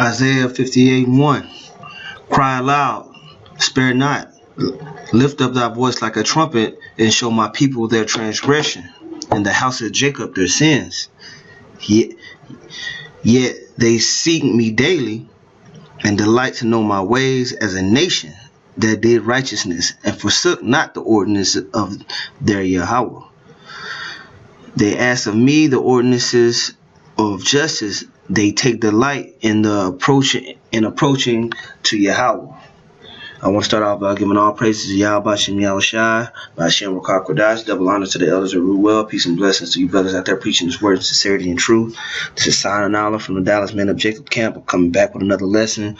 Isaiah 58:1. Cry aloud, spare not. Lift up thy voice like a trumpet, and show my people their transgression, and the house of Jacob their sins. Yet they seek me daily, and delight to know my ways as a nation that did righteousness, and forsook not the ordinance of their Yahweh. They ask of me the ordinances of justice. They take delight in approaching to Yahweh. I want to start off by giving all praises to Yahweh Shem Yahushai, by Hashem Rakah Kodash, double honor to the elders of Ruel, peace and blessings to you brothers out there preaching this word of sincerity and truth. This is Sign Allah from the Dallas Men of Jacob Camp. I'm coming back with another lesson.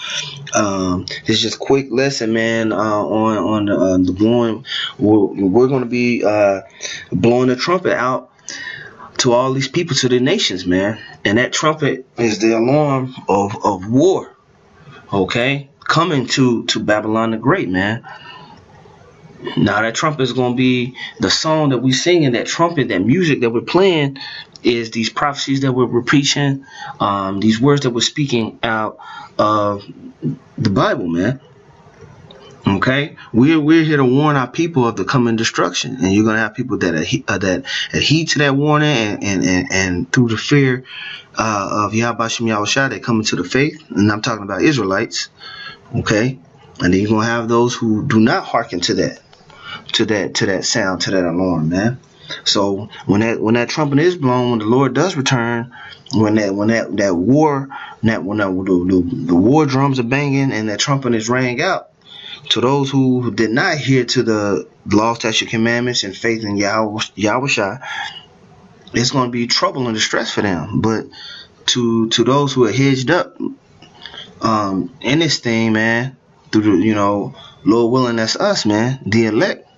It's just a quick lesson, man, on the blowing. We're going to be blowing the trumpet out to all these people, to the nations, man. And that trumpet is the alarm of war, okay? Coming to Babylon the Great, man. Now that trumpet is going to be the song that we sing, and that trumpet, that music that we're playing, is these prophecies that we're preaching, these words that we're speaking out of the Bible, man. Okay, we're here to warn our people of the coming destruction, and you're gonna have people that adhere to that warning, and through the fear of Yahweh Shem Yahushai, they come into the faith, and I'm talking about Israelites. Okay, and then you're gonna have those who do not hearken to that sound, to that alarm, man. So when that trumpet is blown, when the Lord does return, when the war drums are banging and that trumpet is rang out, to those who did not adhere to the law, statute, commandments, and faith in Yahweh, it's going to be trouble and distress for them. But to those who are hedged up in this thing, man, through the, Lord willing, that's us, man, the elect,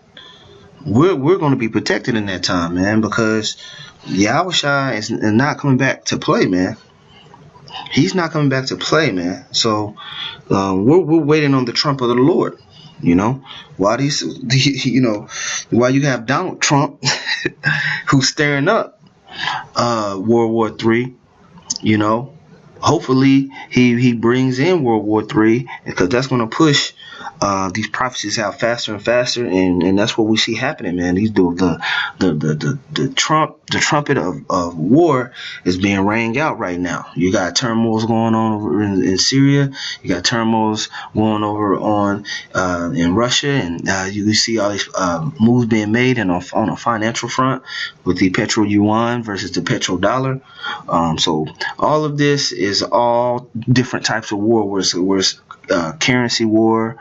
we're going to be protected in that time, man, because Yahweh is not coming back to play, man. He's not coming back to play, man. So we're waiting on the trump of the Lord. While while you have Donald Trump who's stirring up World War III, hopefully he brings in World War III, because that's going to push these prophecies out faster and faster, and that's what we see happening, man. The trumpet of war is being rang out right now. You got turmoils going on over in Syria. You got turmoils going over in Russia, and you see all these moves being made and on a financial front with the petro yuan versus the petrodollar. So all of this is all different types of war, where it's currency war.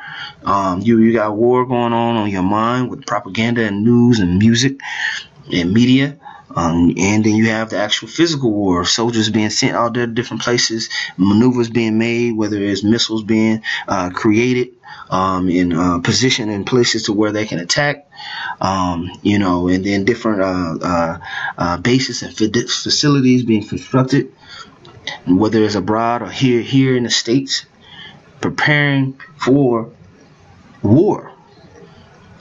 You got war going on your mind with propaganda and news and music and media. And then you have the actual physical war, soldiers being sent out there to different places, maneuvers being made, whether it's missiles being created in position in places to where they can attack, and then different bases and facilities being constructed, whether it's abroad or here in the States, preparing for war.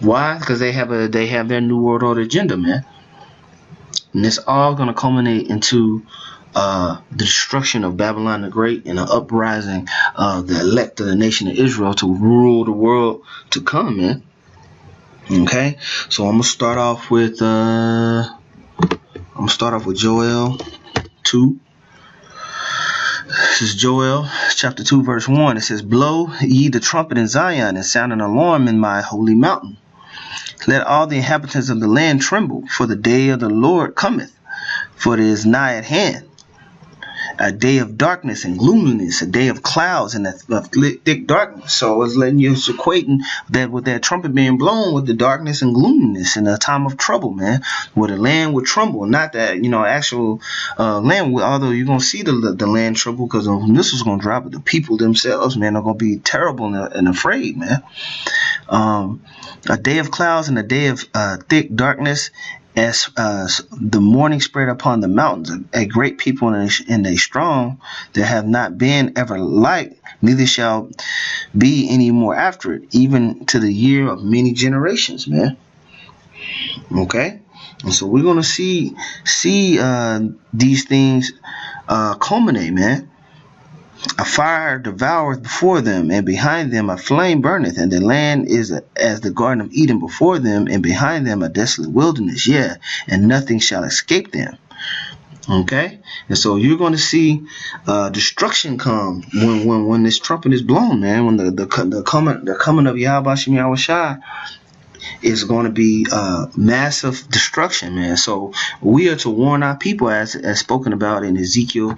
Why? Because they have their New World Order agenda, man. And it's all going to culminate into the destruction of Babylon the Great and the uprising of the elect of the nation of Israel to rule the world to come, man. Okay, so I'm gonna start off with Joel 2. This is Joel chapter 2 verse 1. It says, "Blow ye the trumpet in Zion, and sound an alarm in my holy mountain. Let all the inhabitants of the land tremble, for the day of the Lord cometh, for it is nigh at hand. A day of darkness and gloominess, a day of clouds and of thick darkness." So it's letting you, it's equating that with that trumpet being blown with the darkness and gloominess in a time of trouble, man, where the land would tremble. Not that, actual land, although you're going to see the land tremble because the missiles going to drop, but the people themselves, man, are going to be terrible and afraid, man. A day of clouds and a day of thick darkness, as the morning spread upon the mountains, a great people and a strong, there have not been ever like, neither shall be any more after it, even to the year of many generations, man. Okay, and so we're gonna see these things culminate, man. A fire devoureth before them, and behind them a flame burneth, and the land is as the Garden of Eden before them, and behind them a desolate wilderness, yeah, and nothing shall escape them. Okay, and so you're going to see destruction come when this trumpet is blown, man. When the coming of Yahweh Shem Yahushua is going to be massive destruction, man. So we are to warn our people, as spoken about in Ezekiel,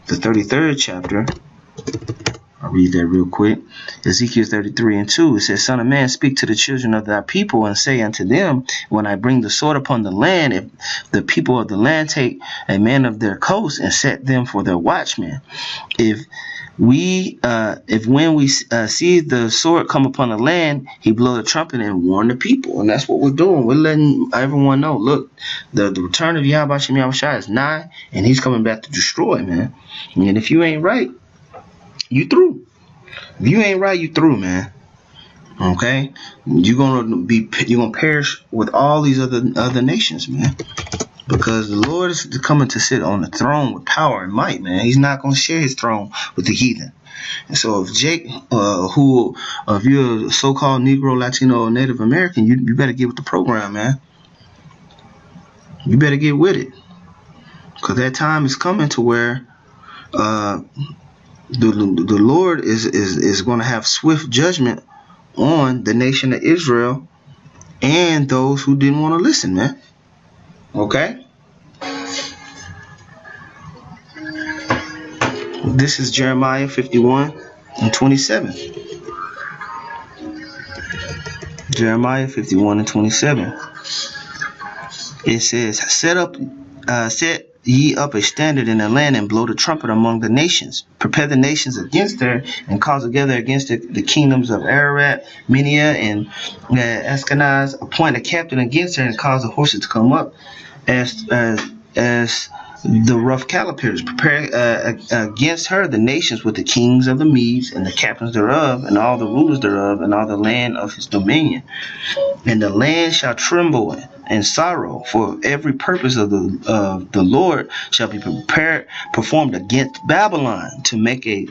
the 33rd chapter. I'll read that real quick. Ezekiel 33:2. It says, Son of man, speak to the children of thy people, and say unto them, when I bring the sword upon the land, if the people of the land take a man of their coast and set them for their watchmen, if when we see the sword come upon the land, he blow the trumpet and warn the people. And that's what we're doing. We're letting everyone know, look, the return of Yahweh Shem Yahushua is nigh, and he's coming back to destroy, man. And if you ain't right, you through. If you ain't right, you through, man. Okay? You're gonna perish with all these other nations, man. Because the Lord is coming to sit on the throne with power and might, man. He's not going to share his throne with the heathen. And so if Jake, if you're a so-called Negro, Latino, or Native American, you better get with the program, man. You better get with it. Because that time is coming to where the Lord is going to have swift judgment on the nation of Israel and those who didn't want to listen, man. Okay? This is Jeremiah 51:27. Jeremiah 51:27. It says, set ye up a standard in the land, and blow the trumpet among the nations. Prepare the nations against her, and cause together against the kingdoms of Ararat, Minia, and Ashkenaz. Appoint a captain against her, and cause the horses to come up as the rough calipers. Prepare against her the nations with the kings of the Medes, and the captains thereof, and all the rulers thereof, and all the land of his dominion. And the land shall tremble and sorrow, for every purpose of the Lord shall be performed against Babylon, to make the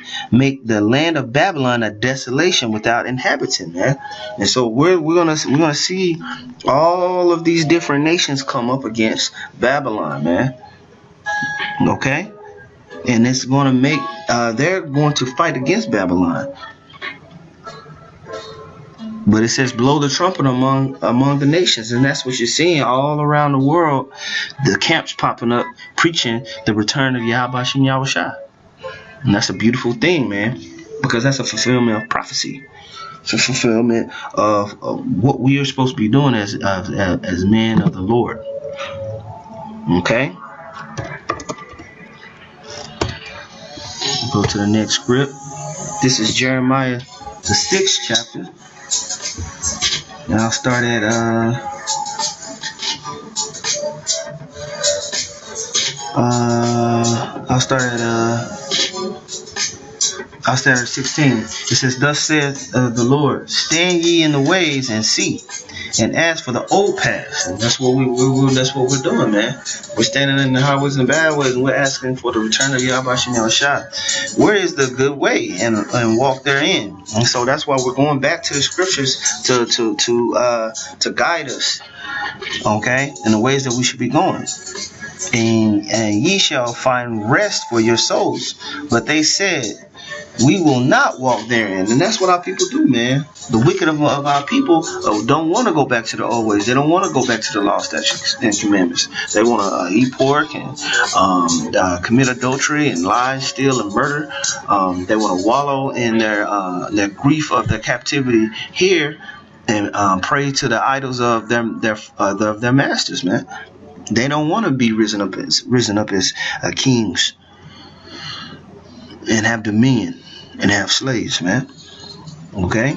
land of Babylon a desolation without inhabitant, man. And so we're gonna see all of these different nations come up against Babylon, man. Okay, and it's gonna make they're going to fight against Babylon. But it says blow the trumpet among the nations, and that's what you're seeing all around the world. The camps popping up preaching the return of Yahweh Shem Yahushua. And that's a beautiful thing, man, because that's a fulfillment of prophecy. It's a fulfillment of what we are supposed to be doing as men of the Lord. Okay? Go to the next script. This is Jeremiah, the 6th chapter. And I'll start at I'll start at 16. It says, Thus saith the Lord, stand ye in the ways and see, and ask for the old paths. And that's what we're doing, man. We're standing in the highways and the bad ways, and we're asking for the return of Yahweh Shem Yahushua. Where is the good way, and walk therein? And so that's why we're going back to the scriptures to guide us, okay, in the ways that we should be going. And ye shall find rest for your souls. But they said, we will not walk therein. And that's what our people do, man. The wicked of our people don't want to go back to the old ways. They don't want to go back to the law, statutes, and commandments. They want to eat pork and commit adultery and lie, steal, and murder. They want to wallow in their grief of their captivity here, and pray to the idols of their masters, man. They don't want to be risen up as kings and have dominion and have slaves, man. Okay?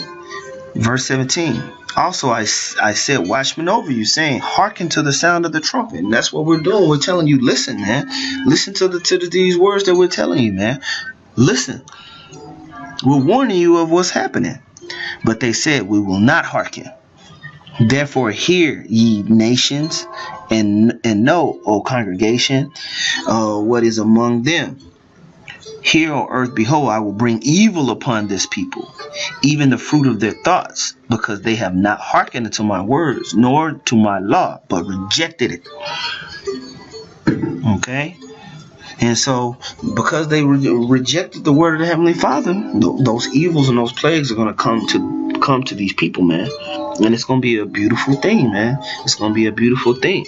Verse 17. Also I set watchmen over you, saying, hearken to the sound of the trumpet. And that's what we're doing. We're telling you, listen, man. Listen to these words that we're telling you, man. Listen. We're warning you of what's happening. But they said, we will not hearken. Therefore hear, ye nations, and know, O congregation, what is among them. Here on earth, behold, I will bring evil upon this people, even the fruit of their thoughts, because they have not hearkened unto my words, nor to my law, but rejected it. Okay? And so, because they rejected the word of the Heavenly Father, those evils and those plagues are going to come to these people, man. And it's going to be a beautiful thing, man. It's going to be a beautiful thing.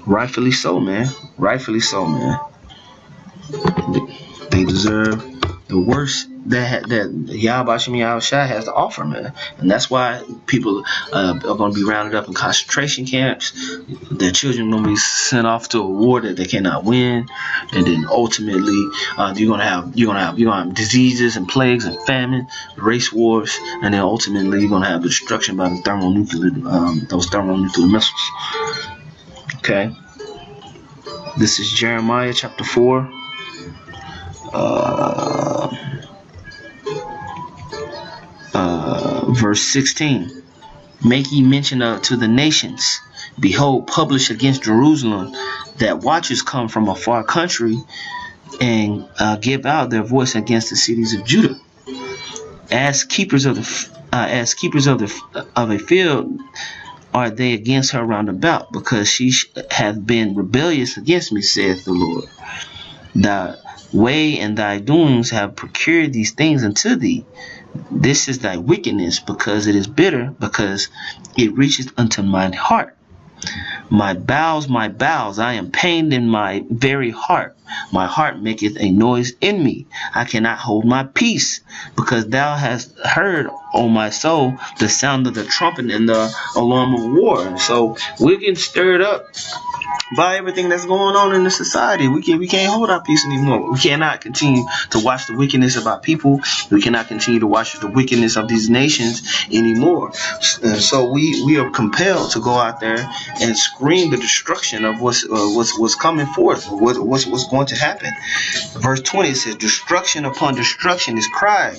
Rightfully so, man. Rightfully so, man. They deserve the worst that Yahweh Shem Yahushua has to offer, man. And that's why people are going to be rounded up in concentration camps. Their children are going to be sent off to a war that they cannot win, and then ultimately you're going to have diseases and plagues and famine, race wars, and then ultimately you're going to have destruction by the those thermonuclear missiles. Okay, this is Jeremiah chapter 4. Verse 16. Make ye mention to the nations, behold, publish against Jerusalem, that watchers come from a far country, and give out their voice against the cities of Judah. As keepers of a field are they against her round about, because she hath been rebellious against me, saith the Lord. Thy way and thy doings have procured these things unto thee. This is thy wickedness, because it is bitter, because it reacheth unto mine heart. My bowels, I am pained in my very heart. My heart maketh a noise in me. I cannot hold my peace, because thou hast heard, O my soul, the sound of the trumpet and the alarm of war. And so we're getting stirred up by everything that's going on in the society. We can't hold our peace anymore. We cannot continue to watch the wickedness of our people. We cannot continue to watch the wickedness of these nations anymore. And so we are compelled to go out there and scream the destruction of what's coming forth, what's going to happen. Verse 20 says, destruction upon destruction is cried,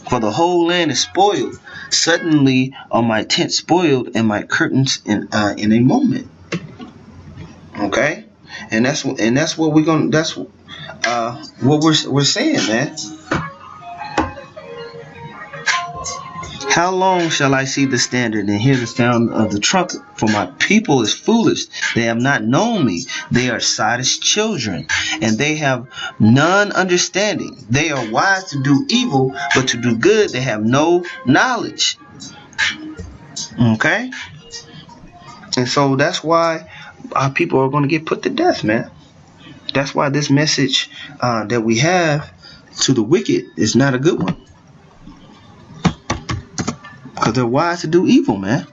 for the whole land is spoiled. Suddenly are my tents spoiled, and my curtains in a moment. Okay, and that's what we're gonna. That's what we're saying, man. How long shall I see the standard and hear the sound of the trumpet? For my people is foolish; they have not known me. They are sottish children, and they have none understanding. They are wise to do evil, but to do good they have no knowledge. Okay, and so that's why our people are going to get put to death, man. That's why this message that we have to the wicked is not a good one, because they're wise to do evil, man.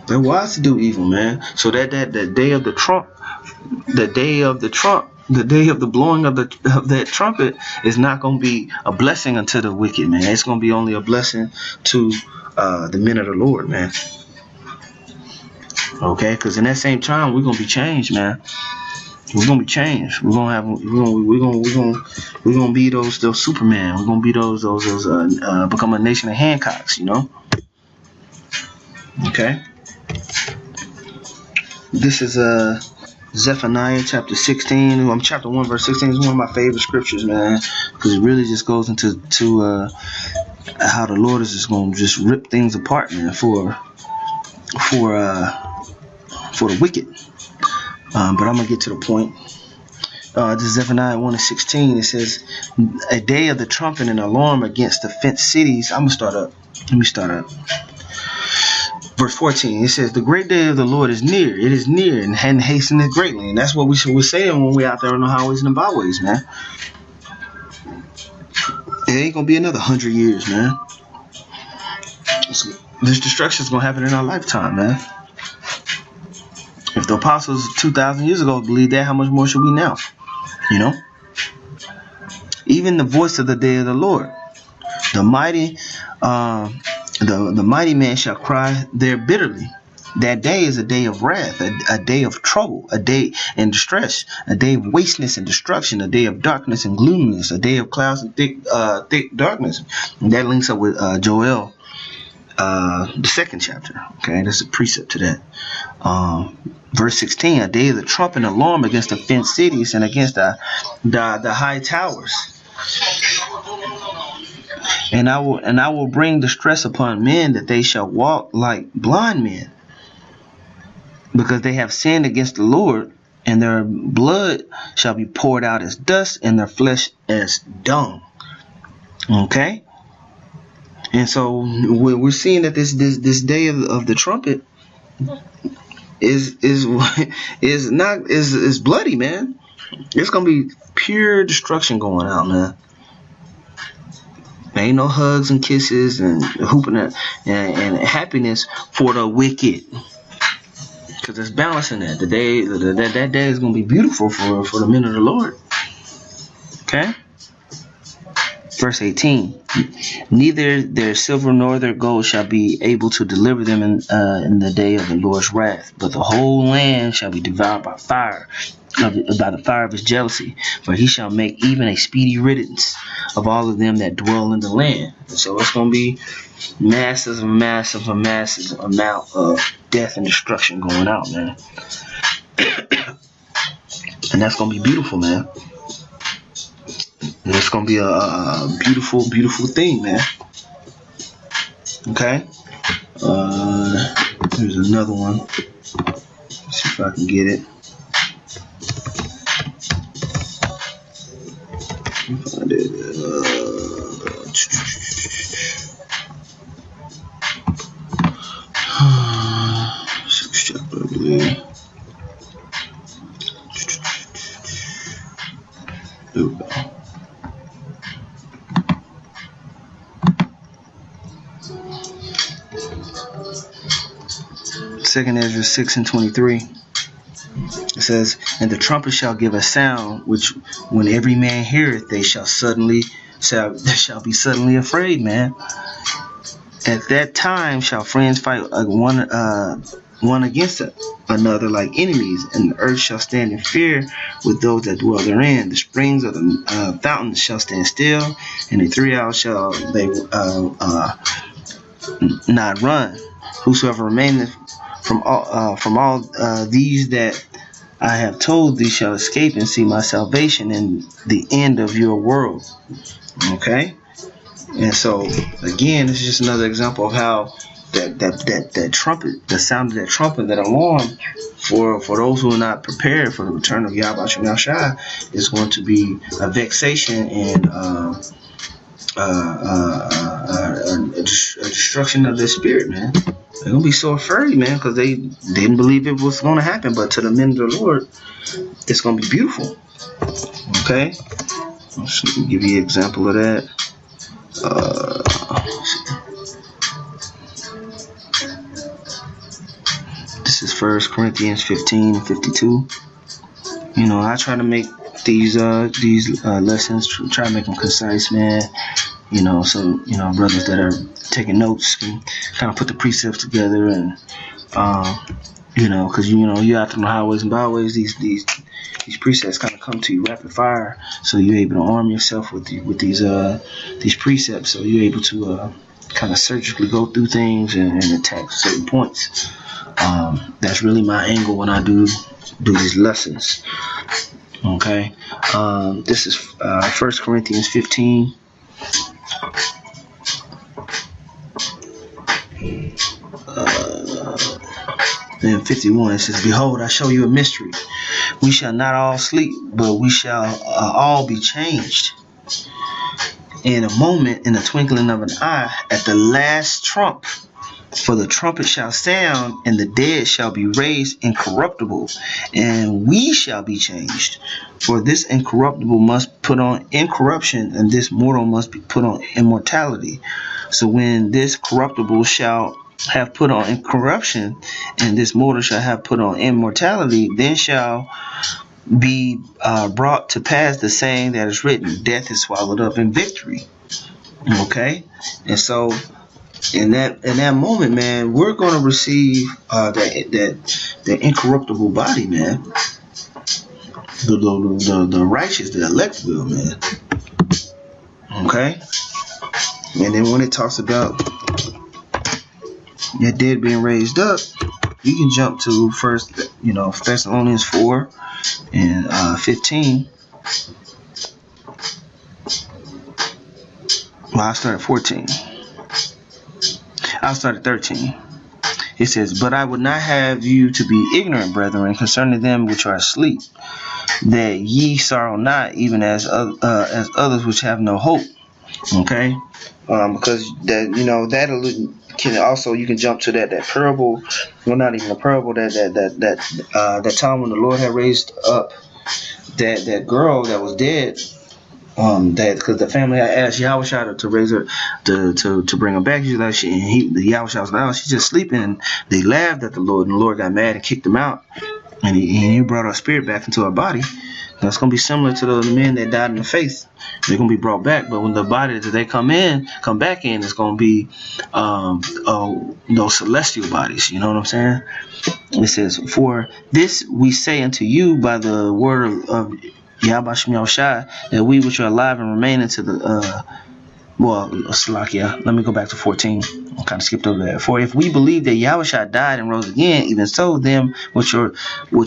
They're wise to do evil, man. So that day of the trump, the day of the blowing of that trumpet is not going to be a blessing unto the wicked, man. It's going to be only a blessing to the men of the Lord, man. Okay, because in that same time we're gonna be changed, man. We're gonna be changed. We're gonna be those Superman. We're gonna be those become a nation of Hancocks, you know. Okay. This is Zephaniah chapter 16. Chapter 1 verse 16 is one of my favorite scriptures, man, because it really just goes into how the Lord is just gonna just rip things apart, man, for the wicked. But I'm gonna get to the point. This is Zephaniah 1:16. It says, a day of the trumpet and alarm against the fenced cities. I'm gonna start up. Let me start up. Verse 14. It says, the great day of the Lord is near. It is near and hasteneth greatly. And that's what we're saying when we're out there on the highways and the byways, man. It ain't gonna be another 100 years, man. This destruction is gonna happen in our lifetime, man. If the apostles 2,000 years ago believed that, how much more should we now? You know? Even the voice of the day of the Lord. The mighty man shall cry there bitterly. That day is a day of wrath, a day of trouble, a day in distress, a day of wasteness and destruction, a day of darkness and gloominess, a day of clouds and thick darkness. And that links up with Joel, the 2nd chapter. Okay, that's a precept to that. Verse 16, a day of the trumpet and alarm against the fenced cities and against the high towers. And I will bring distress upon men, that they shall walk like blind men, because they have sinned against the Lord, and their blood shall be poured out as dust, and their flesh as dung. Okay? And so we're seeing that this day of the trumpet is bloody, man. It's gonna be pure destruction going out, man. There ain't no hugs and kisses and hooping and happiness for the wicked, because there's balance in that. That day is gonna be beautiful for the men of the Lord. Okay. Verse 18, neither their silver nor their gold shall be able to deliver them in the day of the Lord's wrath, but the whole land shall be devoured by fire, by the fire of his jealousy, for he shall make even a speedy riddance of all of them that dwell in the land. So it's going to be massive amount of death and destruction going out, man. And that's going to be beautiful, man. And it's going to be a beautiful, beautiful thing, man. Okay? There's another one. Let's see if I can get it. Find it. 6th chapter, I believe. There we go. Second Ezra 6:23. It says, and the trumpet shall give a sound, which when every man heareth, they shall be suddenly afraid, man. At that time shall friends fight one against another like enemies, and the earth shall stand in fear with those that dwell therein. The springs of the fountains shall stand still, and in 3 hours shall they not run. Whosoever remaineth from all these that I have told thee shall escape and see my salvation in the end of your world. Okay? And so again, this is just another example of how that trumpet, the sound of that trumpet, that alarm, for those who are not prepared for the return of Yahweh Shemel Shai, is going to be a vexation and a destruction of their spirit, man. They're gonna be so afraid, man, because they didn't believe it was gonna happen. But to the men of the Lord, it's gonna be beautiful. Okay, let's give you an example of that. This is 1 Corinthians 15:52. You know, I try to make these lessons, try to make them concise, man. You know, so brothers that are taking notes can kind of put the precepts together, and because you out on the highways and byways, these precepts kind of come to you rapid fire, so you're able to arm yourself with these precepts, so you're able to kind of surgically go through things and attack certain points. That's really my angle when I do these lessons. Okay, this is 1 Corinthians 15. In 51, it says, behold, I show you a mystery. We shall not all sleep, but we shall all be changed. In a moment, in the twinkling of an eye, at the last trump. For the trumpet shall sound, and the dead shall be raised incorruptible, and we shall be changed. For this incorruptible must put on incorruption, and this mortal must be put on immortality. So when this corruptible shall have put on incorruption, and this mortal shall have put on immortality, then shall be brought to pass the saying that is written, death is swallowed up in victory. Okay, and so in that moment, man, we're going to receive that incorruptible body, man. The righteous, the elect will, man. Okay, and then when it talks about your dead being raised up, you can jump to first, Thessalonians 4 and 15. Well, I started 14. I started 13. It says, "But I would not have you to be ignorant, brethren, concerning them which are asleep, that ye sorrow not, even as others which have no hope." Okay, because that can also, you can jump to that parable. Well, not even a parable. That time when the Lord had raised up that girl that was dead. That because the family had asked Yahushua to raise her to bring her back. She's like, Yahushua was like, "Oh, she's just sleeping." And they laughed at the Lord, and the Lord got mad and kicked him out. And he brought her spirit back into her body. That's gonna be similar to the men that died in the faith. They're gonna be brought back, but when the body that they come back in, it's gonna be those celestial bodies. You know what I'm saying? It says, "For this we say unto you by the word of Yahweh Shem Yahushua, that we which are alive and remain into the Salakia." Let me go back to 14. I kind of skipped over that. "For if we believe that Yahushua died and rose again, even so them which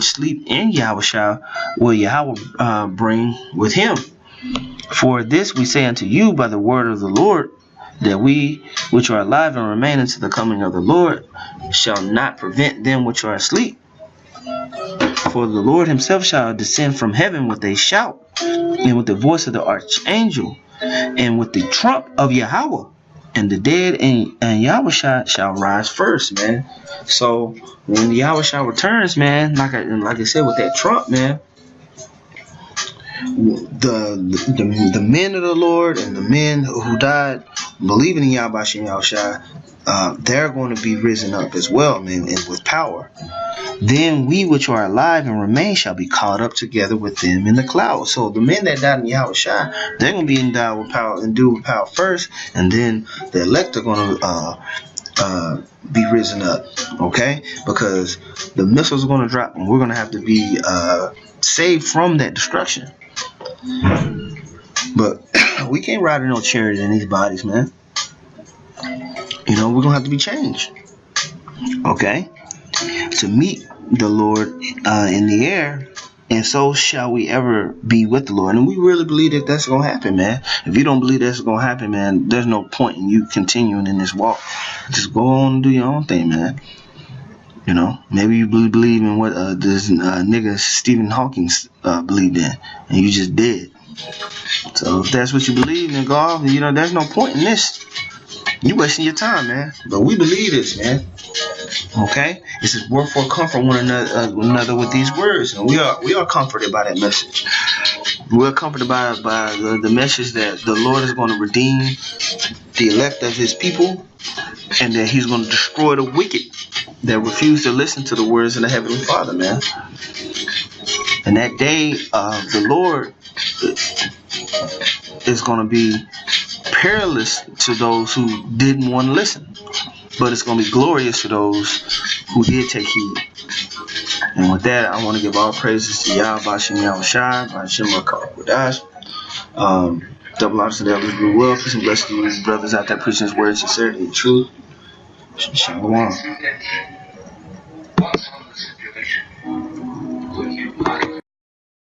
sleep in Yahushua will Yahweh bring with him. For this we say unto you by the word of the Lord, that we which are alive and remain unto the coming of the Lord shall not prevent them which are asleep. For the Lord himself shall descend from heaven with a shout, and with the voice of the archangel, and with the trump of Yahweh, and the dead and Yahushua shall rise first," man. So when Yahushua returns, man, like I said, with that trump, man, the men of the Lord and the men who died believing in Yahweh Shem Yahushua, they're going to be risen up as well, man, and with power. "Then we which are alive and remain shall be caught up together with them in the clouds." So the men that died in Yahushua, they're going to be endowed with power, endued with power first, and then the elect are going to be risen up, okay? Because the missiles are going to drop, and we're going to have to be saved from that destruction. But we can't ride in no chariots in these bodies, man. We're going to have to be changed, okay? To meet the Lord in the air, and so shall we ever be with the Lord. And we really believe that that's going to happen, man. If you don't believe that's going to happen, man, there's no point in you continuing in this walk. Just go on and do your own thing, man. Maybe you believe in what this nigga Stephen Hawking believed in, and you just did. So if that's what you believe, then go off. There's no point in this. You wasting your time, man. But we believe this, man. Okay, it says, "Wherefore comfort one another with these words," and we are comforted by that message. We're comforted by the message that the Lord is going to redeem the elect of his people, and that he's going to destroy the wicked that refuse to listen to the words of the Heavenly Father, man. And that day of the Lord is going to be perilous to those who didn't want to listen, but it's going to be glorious to those who did take heed. And with that, I want to give all praises to Yahweh Shem Yahushua, B'Shem HaKadosh. Double honors to the elders, be well. Peace and blessings to these brothers out there preaching his word, sincerity and truth. Shalom.